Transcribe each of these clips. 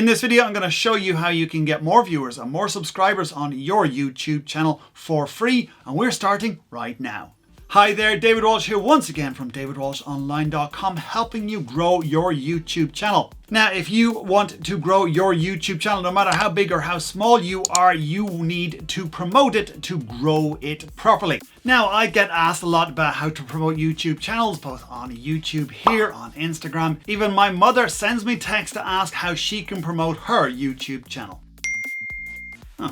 In this video, I'm going to show you how you can get more viewers and more subscribers on your YouTube channel for free, and we're starting right now. Hi there, David Walsh here once again from davidwalshonline.com, helping you grow your YouTube channel. Now, if you want to grow your YouTube channel, no matter how big or how small you are, you need to promote it to grow it properly. Now, I get asked a lot about how to promote YouTube channels, both on YouTube, here, on Instagram. Even my mother sends me texts to ask how she can promote her YouTube channel. Huh.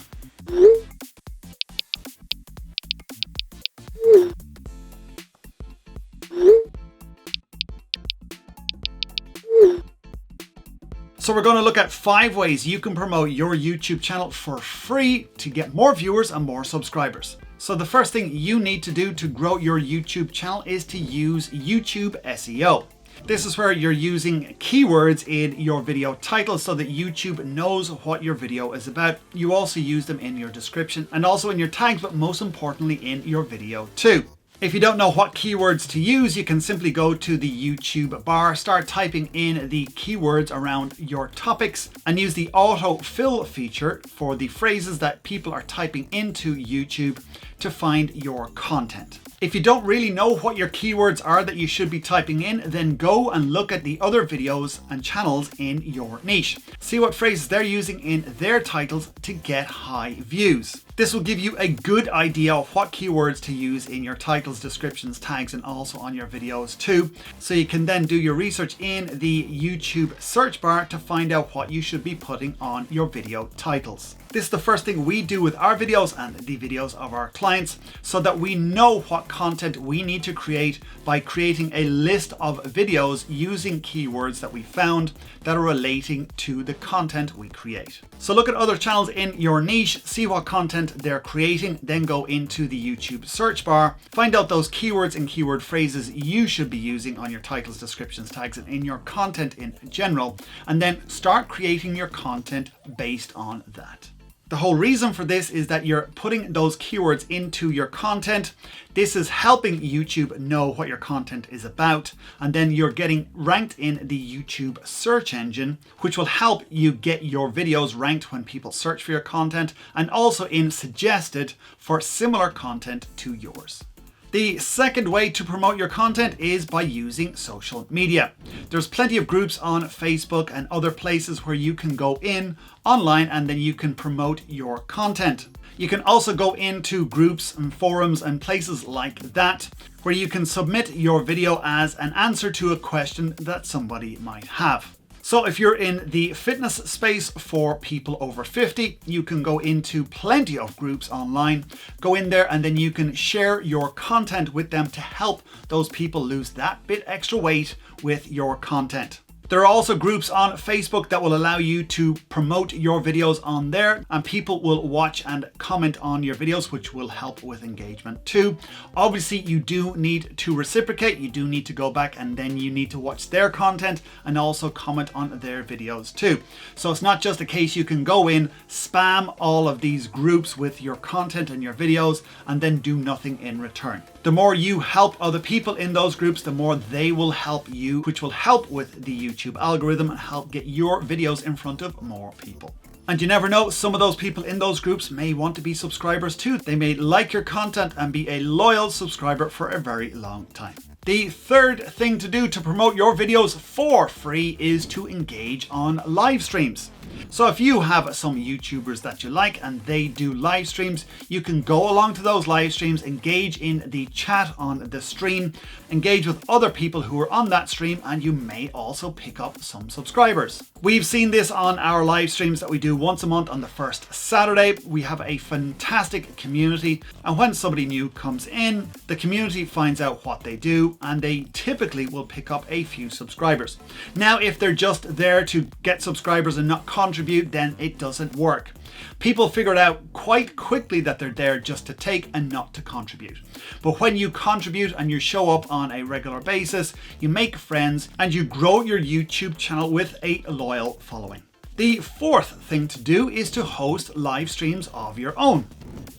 So we're going to look at 5 ways you can promote your YouTube channel for free to get more viewers and more subscribers. So the first thing you need to do to grow your YouTube channel is to use YouTube SEO. This is where you're using keywords in your video title so that YouTube knows what your video is about. You also use them in your description and also in your tags, but most importantly in your video too. If you don't know what keywords to use, you can simply go to the YouTube bar, start typing in the keywords around your topics, and use the auto-fill feature for the phrases that people are typing into YouTube to find your content. If you don't really know what your keywords are that you should be typing in, then go and look at the other videos and channels in your niche. See what phrases they're using in their titles to get high views. This will give you a good idea of what keywords to use in your titles, descriptions, tags, and also on your videos too. So you can then do your research in the YouTube search bar to find out what you should be putting on your video titles. This is the first thing we do with our videos and the videos of our clients so that we know what content we need to create by creating a list of videos using keywords that we found that are relating to the content we create. So look at other channels in your niche, see what content they're creating, then go into the YouTube search bar, find out those keywords and keyword phrases you should be using on your titles, descriptions, tags, and in your content in general, and then start creating your content based on that. The whole reason for this is that you're putting those keywords into your content. This is helping YouTube know what your content is about, and then you're getting ranked in the YouTube search engine, which will help you get your videos ranked when people search for your content, and also in suggested for similar content to yours. The second way to promote your content is by using social media. There's plenty of groups on Facebook and other places where you can go in online and then you can promote your content. You can also go into groups and forums and places like that where you can submit your video as an answer to a question that somebody might have. So if you're in the fitness space for people over 50, you can go into plenty of groups online, go in there and then you can share your content with them to help those people lose that bit extra weight with your content. There are also groups on Facebook that will allow you to promote your videos on there, and people will watch and comment on your videos, which will help with engagement too. Obviously, you do need to reciprocate. You do need to go back and then you need to watch their content and also comment on their videos too. So it's not just a case you can go in, spam all of these groups with your content and your videos and then do nothing in return. The more you help other people in those groups, the more they will help you, which will help with the YouTube algorithm and help get your videos in front of more people. And you never know, some of those people in those groups may want to be subscribers too. They may like your content and be a loyal subscriber for a very long time. The third thing to do to promote your videos for free is to engage on live streams. So if you have some YouTubers that you like and they do live streams, you can go along to those live streams, engage in the chat on the stream, engage with other people who are on that stream, and you may also pick up some subscribers. We've seen this on our live streams that we do once a month on the first Saturday. We have a fantastic community, and when somebody new comes in, the community finds out what they do and they typically will pick up a few subscribers. Now, if they're just there to get subscribers and not contribute, then it doesn't work. People figure it out quite quickly that they're there just to take and not to contribute. But when you contribute and you show up on a regular basis, you make friends and you grow your YouTube channel with a loyal following. The fourth thing to do is to host live streams of your own.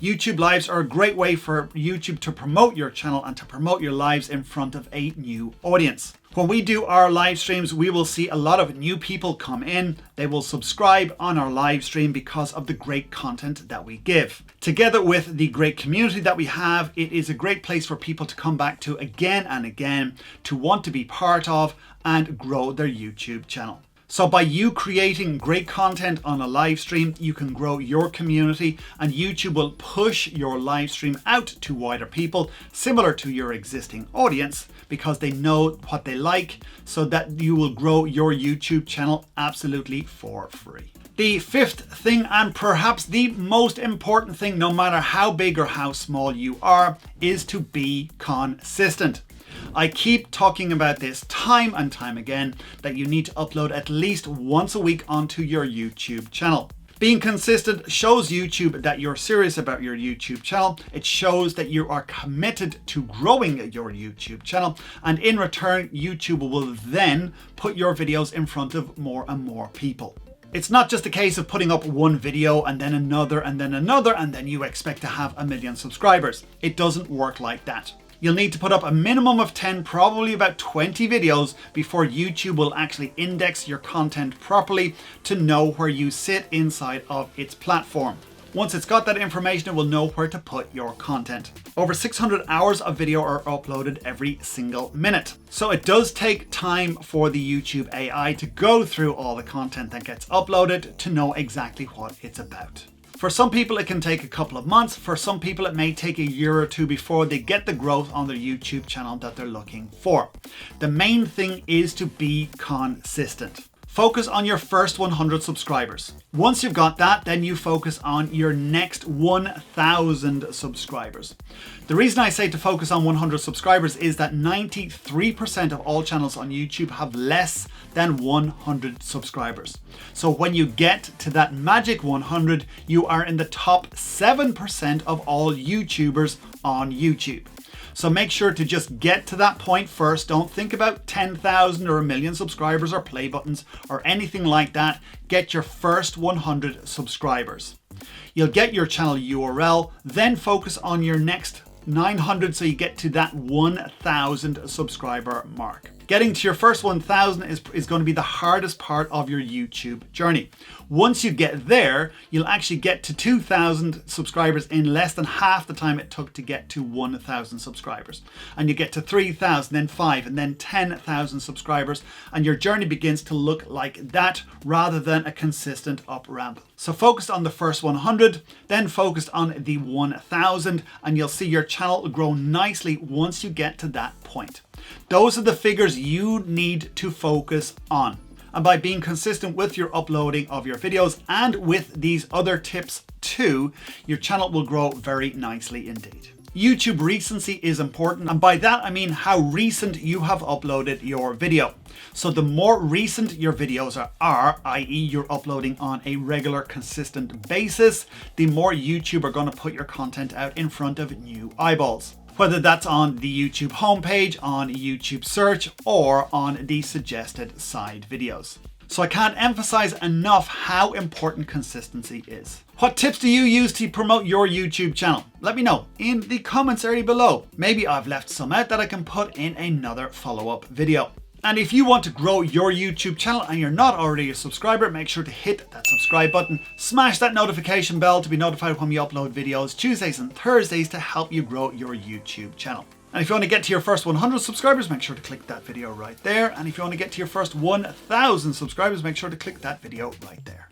YouTube Lives are a great way for YouTube to promote your channel and to promote your lives in front of a new audience. When we do our live streams, we will see a lot of new people come in. They will subscribe on our live stream because of the great content that we give. Together with the great community that we have, it is a great place for people to come back to again and again, to want to be part of and grow their YouTube channel. So by you creating great content on a live stream, you can grow your community, and YouTube will push your live stream out to wider people, similar to your existing audience, because they know what they like, so that you will grow your YouTube channel absolutely for free. The fifth thing, and perhaps the most important thing, no matter how big or how small you are, is to be consistent. I keep talking about this time and time again, that you need to upload at least once a week onto your YouTube channel. Being consistent shows YouTube that you're serious about your YouTube channel. It shows that you are committed to growing your YouTube channel, and in return, YouTube will then put your videos in front of more and more people. It's not just a case of putting up one video and then another and then another, and then you expect to have 1 million subscribers. It doesn't work like that. You'll need to put up a minimum of 10, probably about 20 videos before YouTube will actually index your content properly to know where you sit inside of its platform. Once it's got that information, it will know where to put your content. Over 600 hours of video are uploaded every single minute. So it does take time for the YouTube AI to go through all the content that gets uploaded to know exactly what it's about. For some people, it can take a couple of months. For some people, it may take a year or two before they get the growth on their YouTube channel that they're looking for. The main thing is to be consistent. Focus on your first 100 subscribers. Once you've got that, then you focus on your next 1,000 subscribers. The reason I say to focus on 100 subscribers is that 93% of all channels on YouTube have less than 100 subscribers. So when you get to that magic 100, you are in the top 7% of all YouTubers on YouTube. So make sure to just get to that point first. Don't think about 10,000 or 1 million subscribers or play buttons or anything like that. Get your first 100 subscribers. You'll get your channel URL, then focus on your next 900 so you get to that 1,000 subscriber mark. Getting to your first 1,000 is going to be the hardest part of your YouTube journey. Once you get there, you'll actually get to 2,000 subscribers in less than half the time it took to get to 1,000 subscribers. And you get to 3,000, then 5, and then 10,000 subscribers, and your journey begins to look like that rather than a consistent up ramp. So focus on the first 100, then focus on the 1,000, and you'll see your channel grow nicely once you get to that point. Those are the figures you need to focus on. And by being consistent with your uploading of your videos and with these other tips too, your channel will grow very nicely indeed. YouTube recency is important, and by that I mean how recent you have uploaded your video. So the more recent your videos are, i.e. you're uploading on a regular, consistent basis, the more YouTube are going to put your content out in front of new eyeballs. Whether that's on the YouTube homepage, on YouTube search, or on the suggested side videos. So I can't emphasize enough how important consistency is. What tips do you use to promote your YouTube channel? Let me know in the comments area below. Maybe I've left some out that I can put in another follow-up video. And if you want to grow your YouTube channel and you're not already a subscriber, make sure to hit that subscribe button, smash that notification bell to be notified when we upload videos Tuesdays and Thursdays to help you grow your YouTube channel. And if you want to get to your first 100 subscribers, make sure to click that video right there. And if you want to get to your first 1,000 subscribers, make sure to click that video right there.